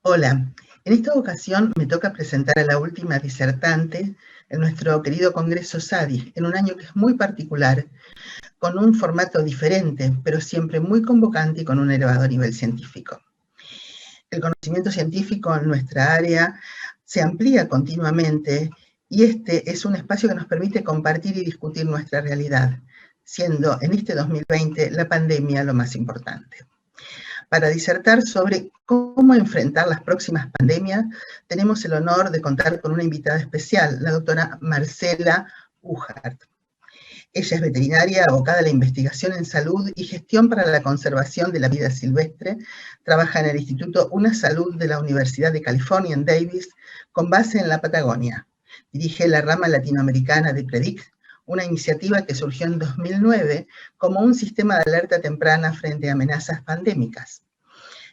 Hola, en esta ocasión me toca presentar a la última disertante en nuestro querido Congreso SADI, en un año que es muy particular, con un formato diferente, pero siempre muy convocante y con un elevado nivel científico. El conocimiento científico en nuestra área se amplía continuamente y este es un espacio que nos permite compartir y discutir nuestra realidad, siendo en este 2020 la pandemia lo más importante. Para disertar sobre cómo enfrentar las próximas pandemias, tenemos el honor de contar con una invitada especial, la doctora Marcela Ujart. Ella es veterinaria abocada a la investigación en salud y gestión para la conservación de la vida silvestre. Trabaja en el Instituto Una Salud de la Universidad de California en Davis, con base en la Patagonia. Dirige la rama latinoamericana de PREDICT, una iniciativa que surgió en 2009 como un sistema de alerta temprana frente a amenazas pandémicas.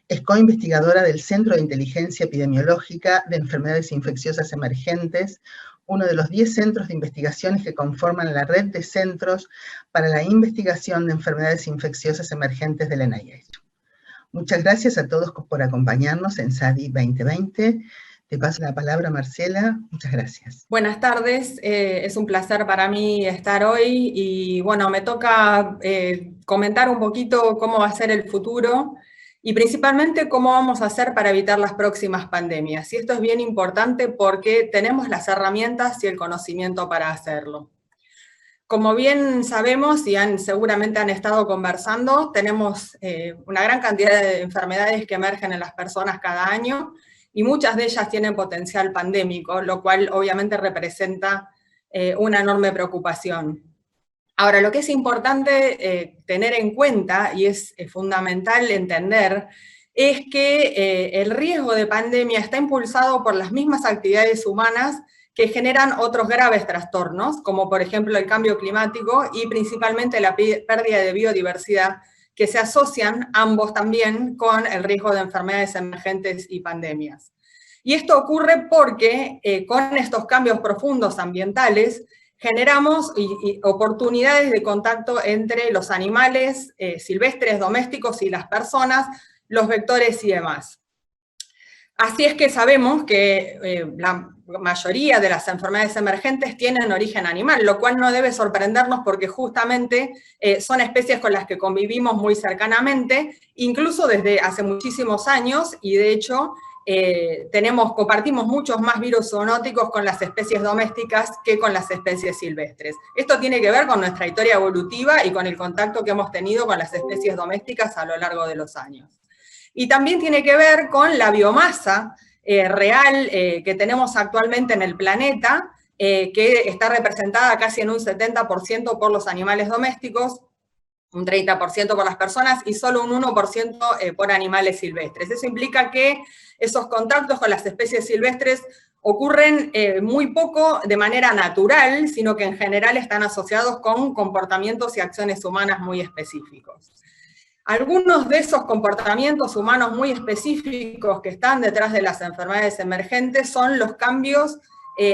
Es coinvestigadora del Centro de Inteligencia Epidemiológica de Enfermedades Infecciosas Emergentes, uno de los 10 centros de investigaciones que conforman la red de centros para la investigación de enfermedades infecciosas emergentes del NIH. Muchas gracias a todos por acompañarnos en SADI 2020. Te paso la palabra, Marcela. Muchas gracias. Buenas tardes, es un placer para mí estar hoy y bueno, me toca comentar un poquito cómo va a ser el futuro y principalmente cómo vamos a hacer para evitar las próximas pandemias. Y esto es bien importante porque tenemos las herramientas y el conocimiento para hacerlo. Como bien sabemos y seguramente han estado conversando, tenemos una gran cantidad de enfermedades que emergen en las personas cada año y muchas de ellas tienen potencial pandémico, lo cual obviamente representa una enorme preocupación. Ahora, lo que es importante tener en cuenta, y es fundamental entender, es que el riesgo de pandemia está impulsado por las mismas actividades humanas que generan otros graves trastornos, como por ejemplo el cambio climático y principalmente la pérdida de biodiversidad, que se asocian ambos también con el riesgo de enfermedades emergentes y pandemias. Y esto ocurre porque con estos cambios profundos ambientales generamos oportunidades de contacto entre los animales silvestres, domésticos y las personas, los vectores y demás. Así es que sabemos que la mayoría de las enfermedades emergentes tienen origen animal, lo cual no debe sorprendernos porque justamente son especies con las que convivimos muy cercanamente, incluso desde hace muchísimos años, y de hecho compartimos muchos más virus zoonóticos con las especies domésticas que con las especies silvestres. Esto tiene que ver con nuestra historia evolutiva y con el contacto que hemos tenido con las especies domésticas a lo largo de los años. Y también tiene que ver con la biomasa real que tenemos actualmente en el planeta, que está representada casi en un 70% por los animales domésticos, un 30% por las personas y solo un 1% por animales silvestres. Eso implica que esos contactos con las especies silvestres ocurren muy poco de manera natural, sino que en general están asociados con comportamientos y acciones humanas muy específicos. Algunos de esos comportamientos humanos muy específicos que están detrás de las enfermedades emergentes son los cambios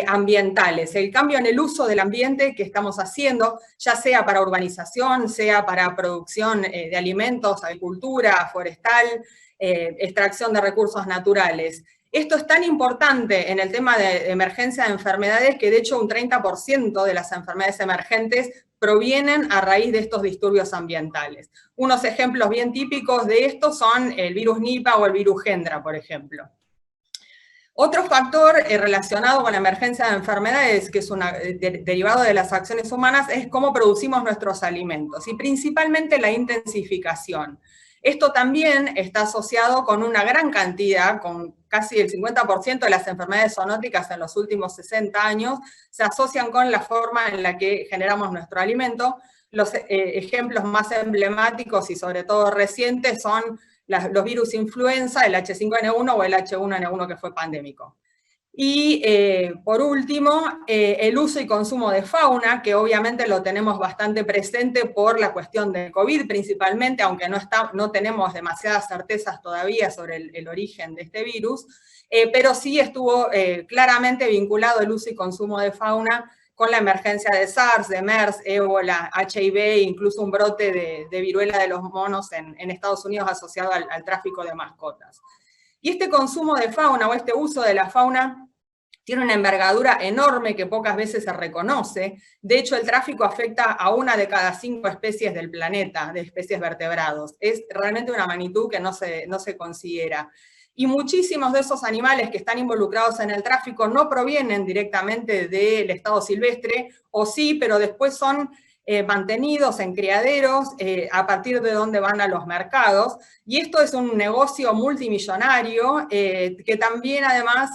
ambientales, el cambio en el uso del ambiente que estamos haciendo, ya sea para urbanización, sea para producción de alimentos, agricultura, forestal, extracción de recursos naturales. Esto es tan importante en el tema de emergencia de enfermedades que de hecho un 30% de las enfermedades emergentes provienen a raíz de estos disturbios ambientales. Unos ejemplos bien típicos de esto son el virus Nipah o el virus Hendra, por ejemplo. Otro factor relacionado con la emergencia de enfermedades, que es derivado de las acciones humanas, es cómo producimos nuestros alimentos, y principalmente la intensificación. Esto también está asociado con una gran cantidad, con casi el 50% de las enfermedades zoonóticas en los últimos 60 años, se asocian con la forma en la que generamos nuestro alimento. Los ejemplos más emblemáticos y sobre todo recientes son los virus influenza, el H5N1 o el H1N1 que fue pandémico. Y por último, el uso y consumo de fauna, que obviamente lo tenemos bastante presente por la cuestión del COVID principalmente, aunque no tenemos demasiadas certezas todavía sobre el origen de este virus, pero sí estuvo claramente vinculado el uso y consumo de fauna con la emergencia de SARS, de MERS, ébola, HIV e incluso un brote de viruela de los monos en Estados Unidos asociado al tráfico de mascotas. Y este consumo de fauna o este uso de la fauna tiene una envergadura enorme que pocas veces se reconoce. De hecho, el tráfico afecta a 1 de cada 5 especies del planeta, de especies vertebrados. Es realmente una magnitud que no se considera. Y muchísimos de esos animales que están involucrados en el tráfico no provienen directamente del estado silvestre, o sí, pero después son mantenidos en criaderos a partir de donde van a los mercados. Y esto es un negocio multimillonario que también además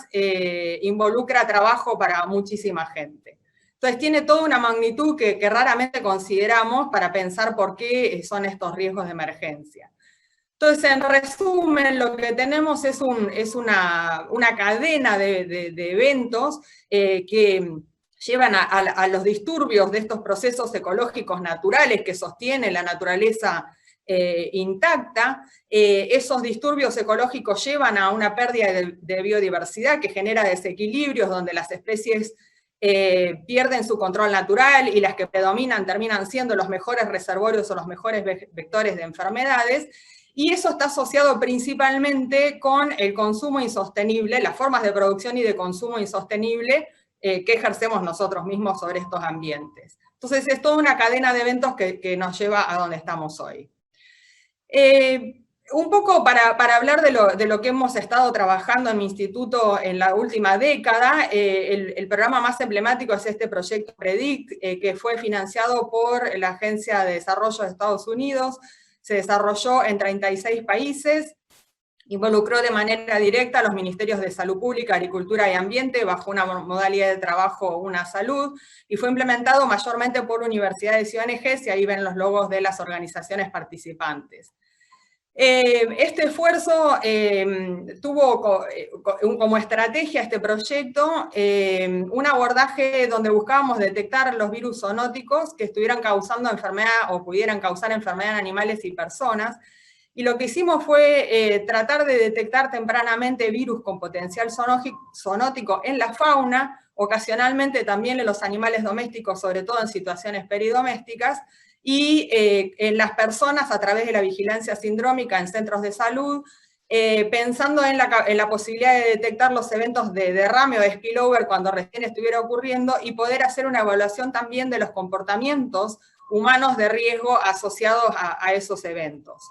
involucra trabajo para muchísima gente. Entonces tiene toda una magnitud que raramente consideramos para pensar por qué son estos riesgos de emergencia. Entonces, en resumen, lo que tenemos es una cadena de eventos que llevan a los disturbios de estos procesos ecológicos naturales que sostiene la naturaleza intacta. Esos disturbios ecológicos llevan a una pérdida de biodiversidad que genera desequilibrios donde las especies pierden su control natural y las que predominan terminan siendo los mejores reservorios o los mejores vectores de enfermedades. Y eso está asociado principalmente con el consumo insostenible, las formas de producción y de consumo insostenible que ejercemos nosotros mismos sobre estos ambientes. Entonces es toda una cadena de eventos que nos lleva a donde estamos hoy. Un poco para hablar de lo que hemos estado trabajando en mi instituto en la última década, el programa más emblemático es este proyecto PREDICT, que fue financiado por la Agencia de Desarrollo de Estados Unidos. Se desarrolló en 36 países, involucró de manera directa a los ministerios de Salud Pública, Agricultura y Ambiente bajo una modalidad de trabajo Una Salud, y fue implementado mayormente por universidades y ONGs, y ahí ven los logos de las organizaciones participantes. Este esfuerzo tuvo como estrategia este proyecto un abordaje donde buscábamos detectar los virus zoonóticos que estuvieran causando enfermedad o pudieran causar enfermedad en animales y personas. Y lo que hicimos fue tratar de detectar tempranamente virus con potencial zoonótico en la fauna, ocasionalmente también en los animales domésticos, sobre todo en situaciones peridomésticas, y en las personas a través de la vigilancia sindrómica en centros de salud, pensando en la posibilidad de detectar los eventos de derrame o de spillover cuando recién estuviera ocurriendo y poder hacer una evaluación también de los comportamientos humanos de riesgo asociados a esos eventos.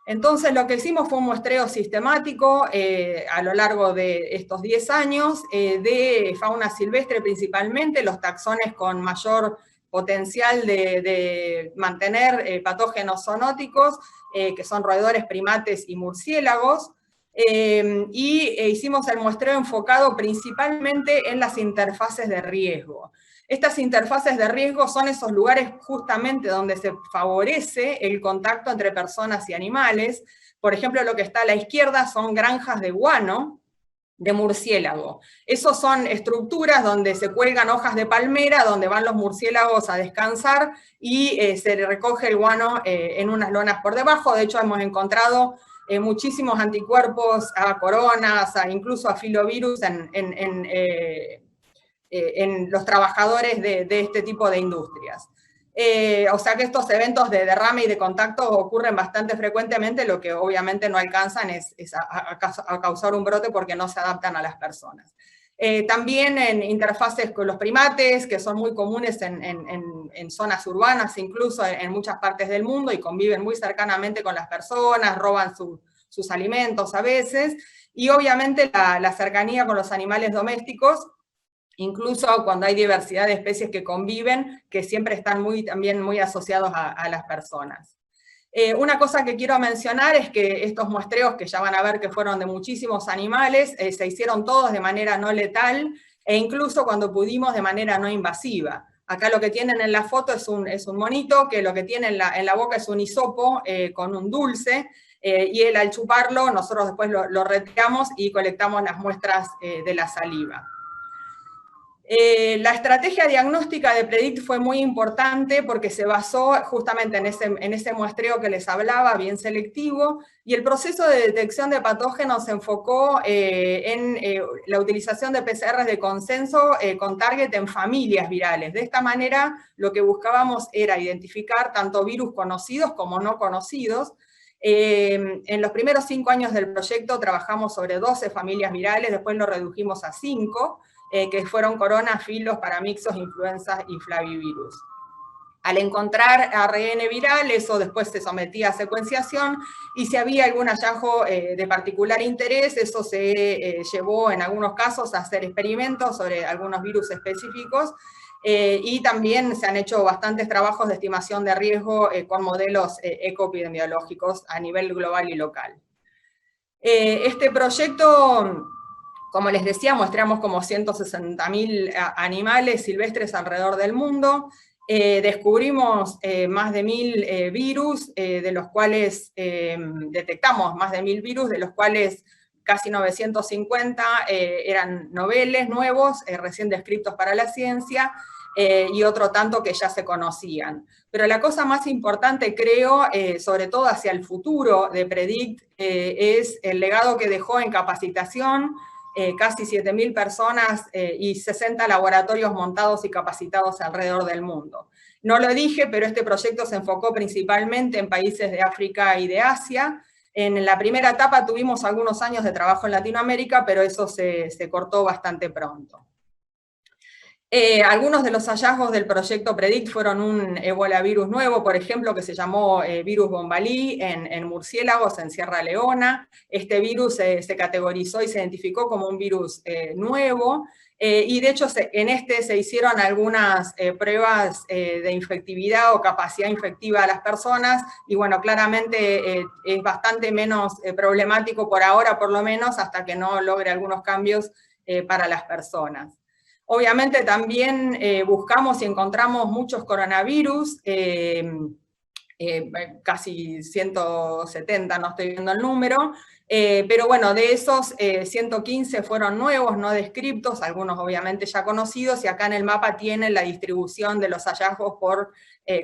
Entonces lo que hicimos fue un muestreo sistemático a lo largo de estos 10 años de fauna silvestre principalmente, los taxones con mayor potencial de mantener patógenos zoonóticos, que son roedores, primates y murciélagos, y hicimos el muestreo enfocado principalmente en las interfaces de riesgo. Estas interfaces de riesgo son esos lugares justamente donde se favorece el contacto entre personas y animales. Por ejemplo, lo que está a la izquierda son granjas de guano, de murciélago. Esos son estructuras donde se cuelgan hojas de palmera, donde van los murciélagos a descansar y se recoge el guano en unas lonas por debajo. De hecho, hemos encontrado muchísimos anticuerpos a coronas, incluso a filovirus en los trabajadores de este tipo de industrias. O sea que estos eventos de derrame y de contacto ocurren bastante frecuentemente, lo que obviamente no alcanzan es a causar un brote porque no se adaptan a las personas. También en interfaces con los primates, que son muy comunes en zonas urbanas, incluso en muchas partes del mundo, y conviven muy cercanamente con las personas, roban sus alimentos a veces, y obviamente la cercanía con los animales domésticos, incluso cuando hay diversidad de especies que conviven, que siempre están también muy asociados a las personas. Una cosa que quiero mencionar es que estos muestreos, que ya van a ver que fueron de muchísimos animales, se hicieron todos de manera no letal, e incluso cuando pudimos de manera no invasiva. Acá lo que tienen en la foto es un monito, que lo que tiene en la boca es un hisopo con un dulce, y él al chuparlo, nosotros después lo retiramos y colectamos las muestras de la saliva. La estrategia diagnóstica de PREDICT fue muy importante porque se basó justamente en ese muestreo que les hablaba, bien selectivo, y el proceso de detección de patógenos se enfocó en la utilización de PCRs de consenso con target en familias virales. De esta manera, lo que buscábamos era identificar tanto virus conocidos como no conocidos, En los primeros 5 años del proyecto trabajamos sobre 12 familias virales, después lo redujimos a 5, que fueron corona, filos, paramixos, influenzas y flavivirus. Al encontrar ARN viral, eso después se sometía a secuenciación, y si había algún hallazgo de particular interés, eso se llevó en algunos casos a hacer experimentos sobre algunos virus específicos, y también se han hecho bastantes trabajos de estimación de riesgo con modelos ecoepidemiológicos a nivel global y local. Este proyecto, como les decía, muestramos como 160.000 animales silvestres alrededor del mundo. Descubrimos más de 1.000 virus, de los cuales detectamos más de 1.000 virus, de los cuales casi 950 eran noveles, nuevos, recién descritos para la ciencia, y otro tanto que ya se conocían. Pero la cosa más importante, creo, sobre todo hacia el futuro de PREDICT, es el legado que dejó en capacitación, casi 7.000 personas y 60 laboratorios montados y capacitados alrededor del mundo. No lo dije, pero este proyecto se enfocó principalmente en países de África y de Asia. En la primera etapa tuvimos algunos años de trabajo en Latinoamérica, pero eso se cortó bastante pronto. Algunos de los hallazgos del proyecto PREDICT fueron un ebolavirus nuevo, por ejemplo, que se llamó virus bombalí en murciélagos en Sierra Leona. Este virus se categorizó y se identificó como un virus nuevo, y de hecho en este se hicieron algunas pruebas de infectividad o capacidad infectiva a las personas, y bueno, claramente es bastante menos problemático por ahora, por lo menos, hasta que no logre algunos cambios para las personas. Obviamente también buscamos y encontramos muchos coronavirus, casi 170, no estoy viendo el número, pero bueno, de esos 115 fueron nuevos, no descriptos, algunos obviamente ya conocidos, y acá en el mapa tienen la distribución de los hallazgos por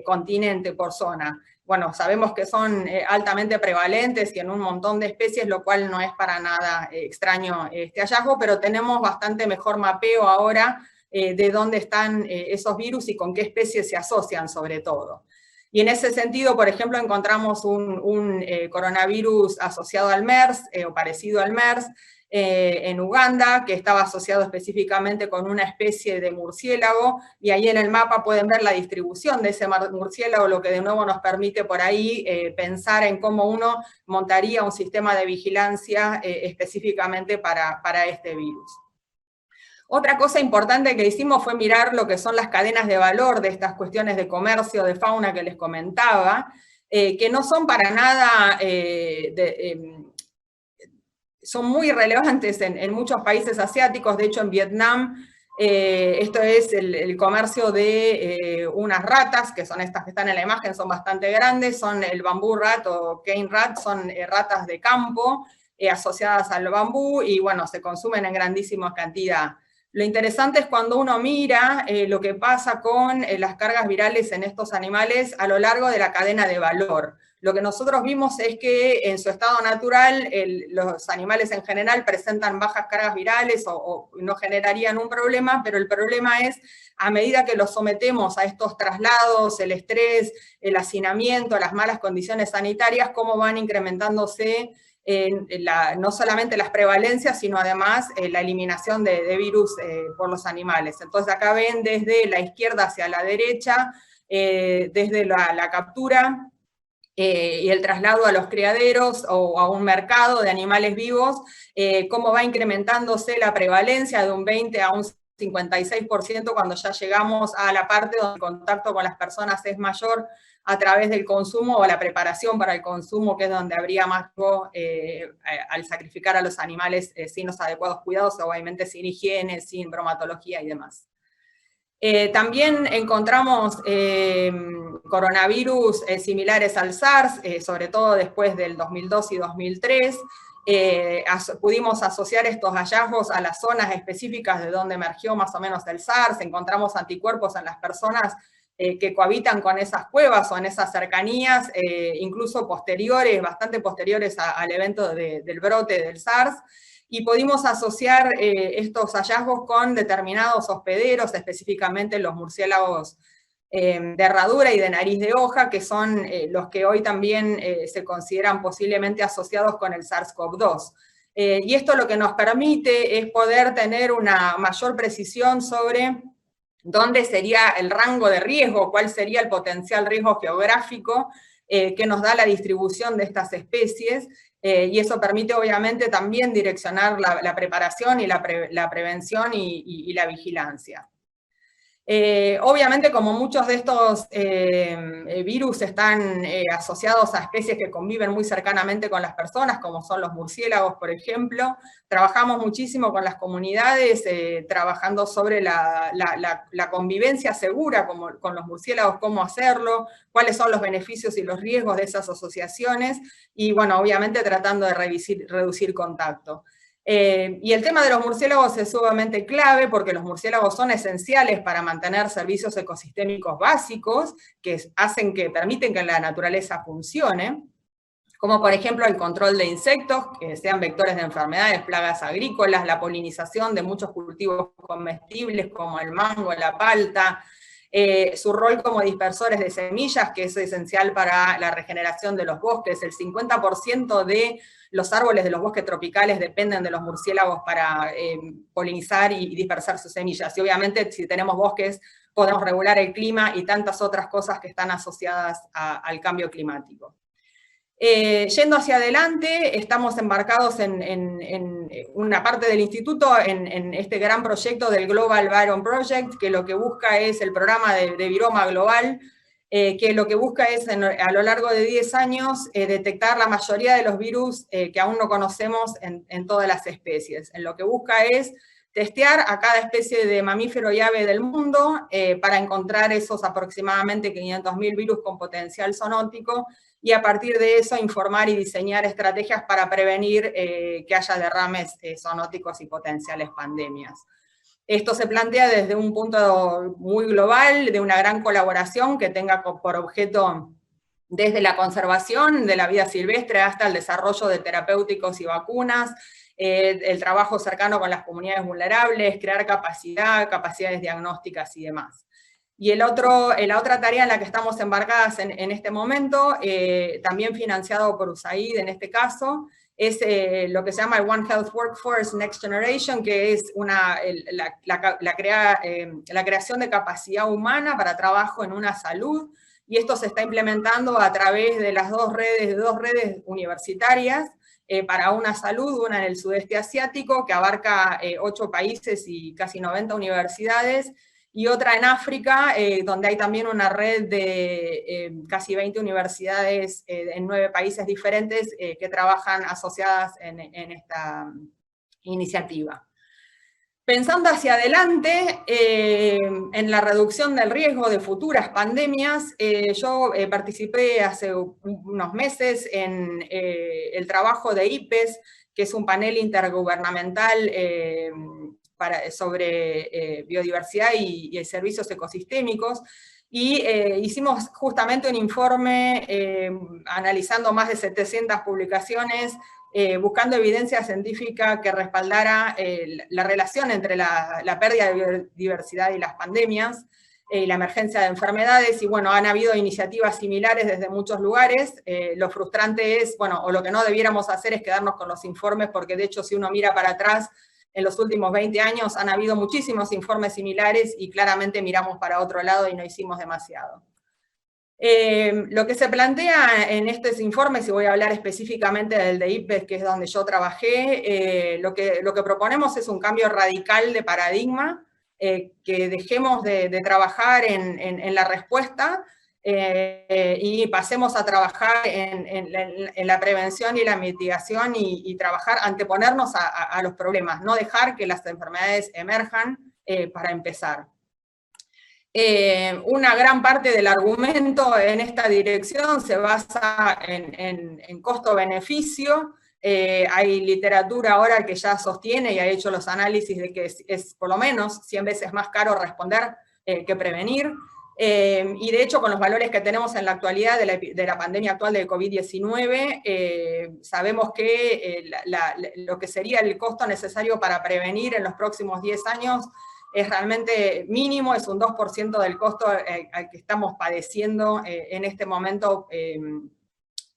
continente, por zona. Bueno, sabemos que son altamente prevalentes y en un montón de especies, lo cual no es para nada extraño este hallazgo, pero tenemos bastante mejor mapeo ahora de dónde están esos virus y con qué especies se asocian sobre todo. Y en ese sentido, por ejemplo, encontramos un coronavirus asociado al MERS o parecido al MERS en Uganda, que estaba asociado específicamente con una especie de murciélago, y ahí en el mapa pueden ver la distribución de ese murciélago, lo que de nuevo nos permite por ahí pensar en cómo uno montaría un sistema de vigilancia específicamente para este virus. Otra cosa importante que hicimos fue mirar lo que son las cadenas de valor de estas cuestiones de comercio, de fauna que les comentaba, que no son para nada, son muy relevantes en muchos países asiáticos. De hecho en Vietnam, esto es el comercio de unas ratas, que son estas que están en la imagen, son bastante grandes, son el bambú rat o cane rat, son ratas de campo asociadas al bambú, y bueno, se consumen en grandísima cantidad. Lo interesante es cuando uno mira lo que pasa con las cargas virales en estos animales a lo largo de la cadena de valor. Lo que nosotros vimos es que en su estado natural los animales en general presentan bajas cargas virales o no generarían un problema, pero el problema es a medida que los sometemos a estos traslados, el estrés, el hacinamiento, las malas condiciones sanitarias, cómo van incrementándose no solamente las prevalencias, sino además la eliminación de virus por los animales. Entonces acá ven desde la izquierda hacia la derecha, desde la captura y el traslado a los criaderos o a un mercado de animales vivos, cómo va incrementándose la prevalencia de un 20 a un 56% cuando ya llegamos a la parte donde el contacto con las personas es mayor a través del consumo o la preparación para el consumo, que es donde habría más riesgo al sacrificar a los animales sin los adecuados cuidados, obviamente sin higiene, sin bromatología y demás. También encontramos coronavirus similares al SARS, sobre todo después del 2002 y 2003. Pudimos asociar estos hallazgos a las zonas específicas de donde emergió más o menos el SARS. Encontramos anticuerpos en las personas que cohabitan con esas cuevas o en esas cercanías, incluso posteriores, bastante posteriores al evento del brote del SARS. Y pudimos asociar estos hallazgos con determinados hospederos, específicamente los murciélagos de herradura y de nariz de hoja, que son los que hoy también se consideran posiblemente asociados con el SARS-CoV-2. Y esto lo que nos permite es poder tener una mayor precisión sobre dónde sería el rango de riesgo, cuál sería el potencial riesgo geográfico que nos da la distribución de estas especies, y eso permite obviamente también direccionar la preparación y la prevención y la vigilancia. Obviamente, como muchos de estos virus están asociados a especies que conviven muy cercanamente con las personas, como son los murciélagos, por ejemplo, trabajamos muchísimo con las comunidades, trabajando sobre la convivencia segura con los murciélagos, cómo hacerlo, cuáles son los beneficios y los riesgos de esas asociaciones, y bueno, obviamente tratando de reducir contacto. Y el tema de los murciélagos es sumamente clave porque los murciélagos son esenciales para mantener servicios ecosistémicos básicos que permiten que la naturaleza funcione, como por ejemplo el control de insectos, que sean vectores de enfermedades, plagas agrícolas, la polinización de muchos cultivos comestibles como el mango, la palta, su rol como dispersores de semillas, que es esencial para la regeneración de los bosques. El 50% de los árboles de los bosques tropicales dependen de los murciélagos para polinizar y dispersar sus semillas. Y obviamente si tenemos bosques podemos regular el clima y tantas otras cosas que están asociadas al cambio climático. Yendo hacia adelante, estamos embarcados en una parte del instituto en este gran proyecto del Global Viron Project, que lo que busca es el programa de viroma global, que lo que busca es a lo largo de 10 años detectar la mayoría de los virus que aún no conocemos en todas las especies. En lo que busca es testear a cada especie de mamífero y ave del mundo para encontrar esos aproximadamente 500.000 virus con potencial zoonótico, y a partir de eso informar y diseñar estrategias para prevenir que haya derrames zoonóticos y potenciales pandemias. Esto se plantea desde un punto muy global, de una gran colaboración que tenga por objeto desde la conservación de la vida silvestre hasta el desarrollo de terapéuticos y vacunas, el trabajo cercano con las comunidades vulnerables, crear capacidades diagnósticas y demás. Y la otra tarea en la que estamos embarcadas en este momento, también financiado por USAID en este caso, es lo que se llama el One Health Workforce Next Generation, que es la creación de capacidad humana para trabajo en una salud, y esto se está implementando a través de las dos redes universitarias para una salud, una en el sudeste asiático, que abarca 8 países y casi 90 universidades, y otra en África, donde hay también una red de casi 20 universidades en 9 países diferentes que trabajan asociadas en esta iniciativa. Pensando hacia adelante, en la reducción del riesgo de futuras pandemias, yo participé hace unos meses en el trabajo de IPES, que es un panel intergubernamental sobre biodiversidad y servicios ecosistémicos, y hicimos justamente un informe analizando más de 700 publicaciones, buscando evidencia científica que respaldara la relación entre la pérdida de biodiversidad y las pandemias, la emergencia de enfermedades, y bueno, han habido iniciativas similares desde muchos lugares. Lo frustrante es, bueno, o lo que no debiéramos hacer es quedarnos con los informes, porque de hecho si uno mira para atrás, en los últimos 20 años han habido muchísimos informes similares y claramente miramos para otro lado y no hicimos demasiado. Lo que se plantea en estos informes, y voy a hablar específicamente del de IPES, que es donde yo trabajé, lo que proponemos es un cambio radical de paradigma, que dejemos de trabajar en la respuesta y pasemos a trabajar en la prevención y la mitigación y trabajar, anteponernos a los problemas, no dejar que las enfermedades emerjan para empezar. Una gran parte del argumento en esta dirección se basa en costo-beneficio. Hay literatura ahora que ya sostiene y ha hecho los análisis de que es por lo menos 100 veces más caro responder que prevenir. Y de hecho, con los valores que tenemos en la actualidad de la pandemia actual de COVID-19, sabemos que lo que sería el costo necesario para prevenir en los próximos 10 años es realmente mínimo, es un 2% del costo al que estamos padeciendo en este momento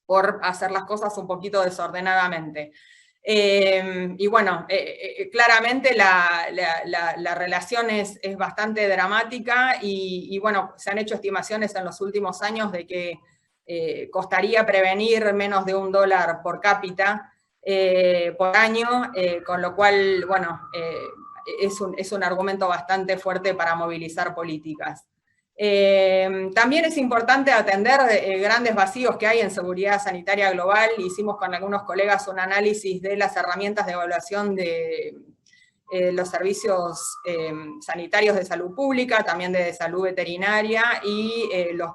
por hacer las cosas un poquito desordenadamente. Y bueno, claramente la relación es bastante dramática y bueno, se han hecho estimaciones en los últimos años de que costaría prevenir menos de $1 por cápita por año, con lo cual, bueno, es un argumento bastante fuerte para movilizar políticas. También es importante atender grandes vacíos que hay en seguridad sanitaria global. Hicimos con algunos colegas un análisis de las herramientas de evaluación de los servicios sanitarios de salud pública, también de salud veterinaria, y los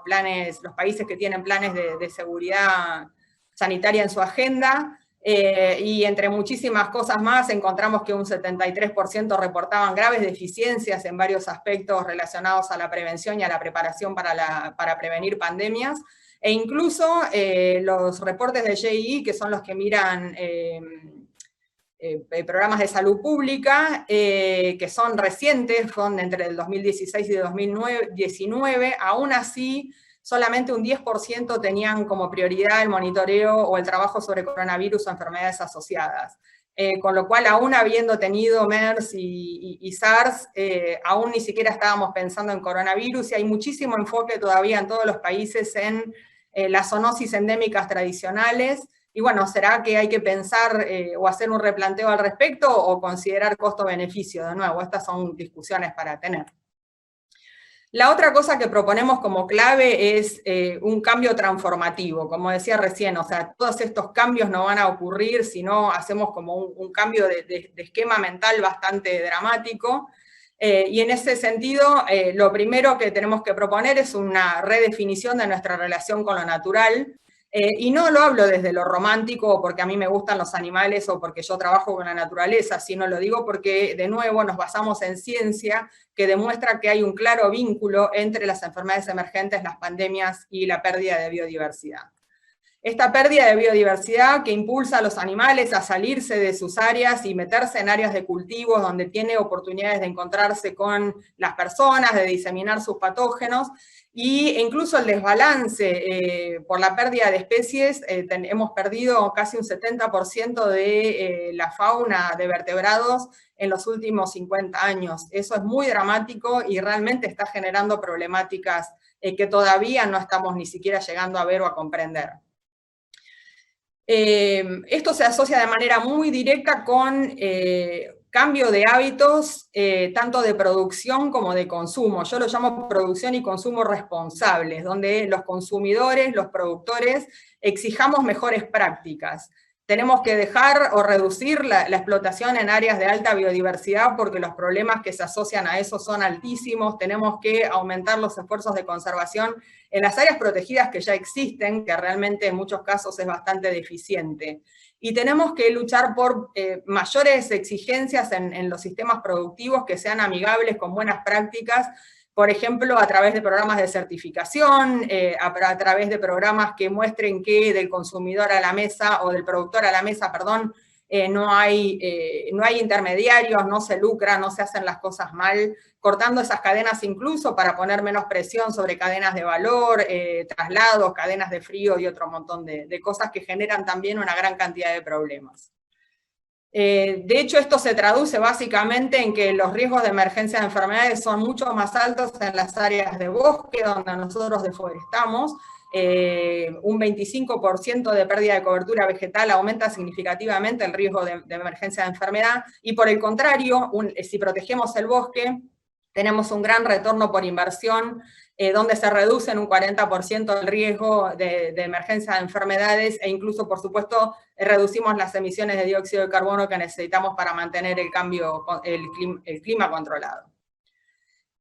países que tienen planes de seguridad sanitaria en su agenda. Y entre muchísimas cosas más encontramos que un 73% reportaban graves deficiencias en varios aspectos relacionados a la prevención y a la preparación para prevenir pandemias, e incluso los reportes de GII, que son los que miran programas de salud pública, que son recientes, son entre el 2016 y el 2019, aún así solamente un 10% tenían como prioridad el monitoreo o el trabajo sobre coronavirus o enfermedades asociadas. Con lo cual, aún habiendo tenido MERS y SARS, aún ni siquiera estábamos pensando en coronavirus, y hay muchísimo enfoque todavía en todos los países en las zoonosis endémicas tradicionales. Y bueno, ¿será que hay que pensar o hacer un replanteo al respecto o considerar costo-beneficio? De nuevo, estas son discusiones para tener. La otra cosa que proponemos como clave es un cambio transformativo, como decía recién, o sea, todos estos cambios no van a ocurrir si no hacemos como un cambio de esquema mental bastante dramático, y en ese sentido, lo primero que tenemos que proponer es una redefinición de nuestra relación con lo natural, y no lo hablo desde lo romántico o porque a mí me gustan los animales o porque yo trabajo con la naturaleza, sino lo digo porque, de nuevo, nos basamos en ciencia que demuestra que hay un claro vínculo entre las enfermedades emergentes, las pandemias y la pérdida de biodiversidad. Esta pérdida de biodiversidad que impulsa a los animales a salirse de sus áreas y meterse en áreas de cultivos donde tiene oportunidades de encontrarse con las personas, de diseminar sus patógenos, e incluso el desbalance por la pérdida de especies. Hemos perdido casi un 70% de la fauna de vertebrados en los últimos 50 años. Eso es muy dramático y realmente está generando problemáticas que todavía no estamos ni siquiera llegando a ver o a comprender. Esto se asocia de manera muy directa con cambio de hábitos, tanto de producción como de consumo. Yo lo llamo producción y consumo responsables, donde los consumidores, los productores, exijamos mejores prácticas. Tenemos que dejar o reducir la explotación en áreas de alta biodiversidad porque los problemas que se asocian a eso son altísimos. Tenemos que aumentar los esfuerzos de conservación en las áreas protegidas que ya existen, que realmente en muchos casos es bastante deficiente. Y tenemos que luchar por mayores exigencias en los sistemas productivos que sean amigables con buenas prácticas, por ejemplo, a través de programas de certificación, a través de programas que muestren que del consumidor a la mesa, o del productor a la mesa, perdón, no hay intermediarios, no se lucra, no se hacen las cosas mal, cortando esas cadenas incluso para poner menos presión sobre cadenas de valor, traslados, cadenas de frío y otro montón de cosas que generan también una gran cantidad de problemas. De hecho, esto se traduce básicamente en que los riesgos de emergencia de enfermedades son mucho más altos en las áreas de bosque, donde nosotros deforestamos. Un 25% de pérdida de cobertura vegetal aumenta significativamente el riesgo de emergencia de enfermedad, y por el contrario, si protegemos el bosque, tenemos un gran retorno por inversión, donde se reduce en un 40% el riesgo de emergencia de enfermedades, e incluso, por supuesto, reducimos las emisiones de dióxido de carbono que necesitamos para mantener el clima controlado.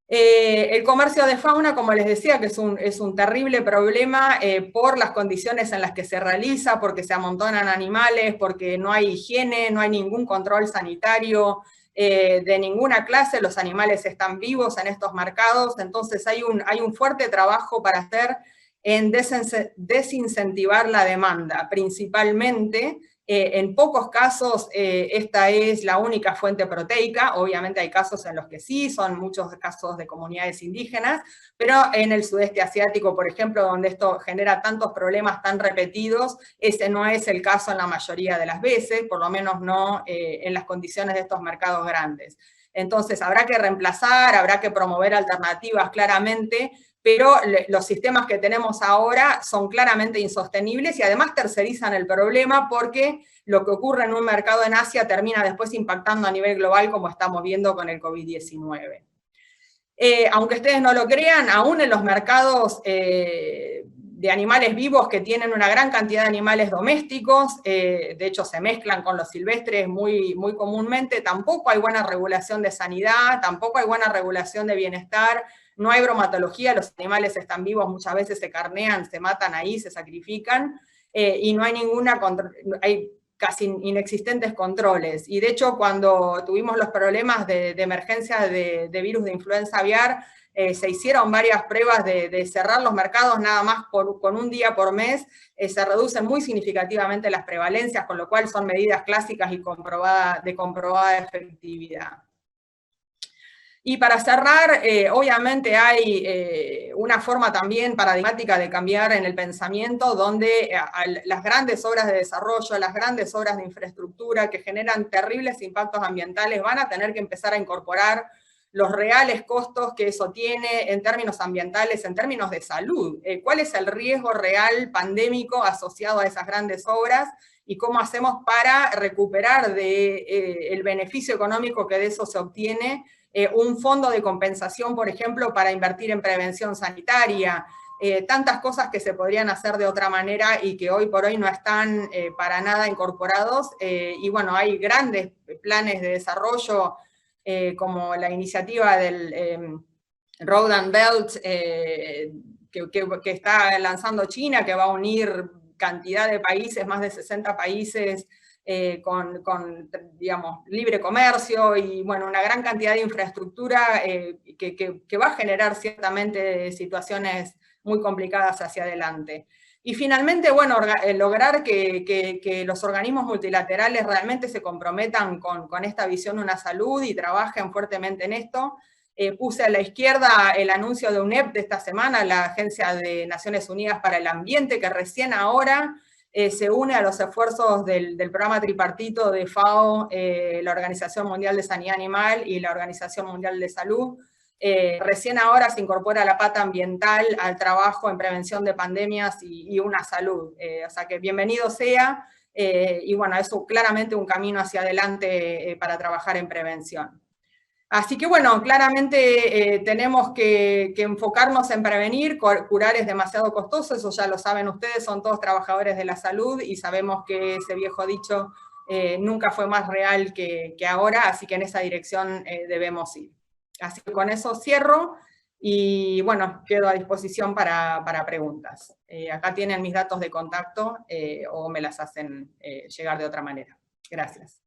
El comercio de fauna, como les decía, que es un terrible problema por las condiciones en las que se realiza, porque se amontonan animales, porque no hay higiene, no hay ningún control sanitario de ninguna clase, los animales están vivos en estos mercados. Entonces hay un fuerte trabajo para hacer en desincentivar la demanda, principalmente En pocos casos esta es la única fuente proteica, obviamente hay casos en los que sí, son muchos casos de comunidades indígenas, pero en el sudeste asiático, por ejemplo, donde esto genera tantos problemas tan repetidos, ese no es el caso en la mayoría de las veces, por lo menos no en las condiciones de estos mercados grandes. Entonces habrá que reemplazar, habrá que promover alternativas claramente, pero los sistemas que tenemos ahora son claramente insostenibles y además tercerizan el problema porque lo que ocurre en un mercado en Asia termina después impactando a nivel global como estamos viendo con el COVID-19. Aunque ustedes no lo crean, aún en los mercados de animales vivos que tienen una gran cantidad de animales domésticos, de hecho se mezclan con los silvestres muy comúnmente, tampoco hay buena regulación de sanidad, tampoco hay buena regulación de bienestar, no hay bromatología, los animales están vivos, muchas veces se carnean, se matan ahí, se sacrifican, y no hay hay casi inexistentes controles. Y de hecho, cuando tuvimos los problemas de emergencia de virus de influenza aviar, se hicieron varias pruebas de cerrar los mercados nada más con un día por mes, se reducen muy significativamente las prevalencias, con lo cual son medidas clásicas y de comprobada efectividad. Y para cerrar, obviamente hay una forma también paradigmática de cambiar en el pensamiento, donde las grandes obras de desarrollo, las grandes obras de infraestructura que generan terribles impactos ambientales van a tener que empezar a incorporar los reales costos que eso tiene en términos ambientales, en términos de salud. ¿Cuál es el riesgo real pandémico asociado a esas grandes obras? Y cómo hacemos para recuperar el beneficio económico que de eso se obtiene, un fondo de compensación, por ejemplo, para invertir en prevención sanitaria, tantas cosas que se podrían hacer de otra manera y que hoy por hoy no están para nada incorporados. Y bueno, hay grandes planes de desarrollo, como la iniciativa del Road and Belt, que está lanzando China, que va a unir cantidad de países, más de 60 países, con digamos, libre comercio y, bueno, una gran cantidad de infraestructura que va a generar ciertamente situaciones muy complicadas hacia adelante. Y finalmente, bueno, lograr que los organismos multilaterales realmente se comprometan con esta visión de una salud y trabajen fuertemente en esto. Puse a la izquierda el anuncio de UNEP de esta semana, la Agencia de Naciones Unidas para el Ambiente, que recién ahora se une a los esfuerzos del programa tripartito de FAO, la Organización Mundial de Sanidad Animal y la Organización Mundial de Salud. Recién ahora se incorpora la pata ambiental al trabajo en prevención de pandemias y una salud. O sea que bienvenido sea, y bueno, es claramente un camino hacia adelante para trabajar en prevención. Así que bueno, claramente tenemos que enfocarnos en prevenir, curar es demasiado costoso, eso ya lo saben ustedes, son todos trabajadores de la salud y sabemos que ese viejo dicho nunca fue más real que ahora, así que en esa dirección debemos ir. Así que con eso cierro y bueno, quedo a disposición para preguntas. Acá tienen mis datos de contacto o me las hacen llegar de otra manera. Gracias.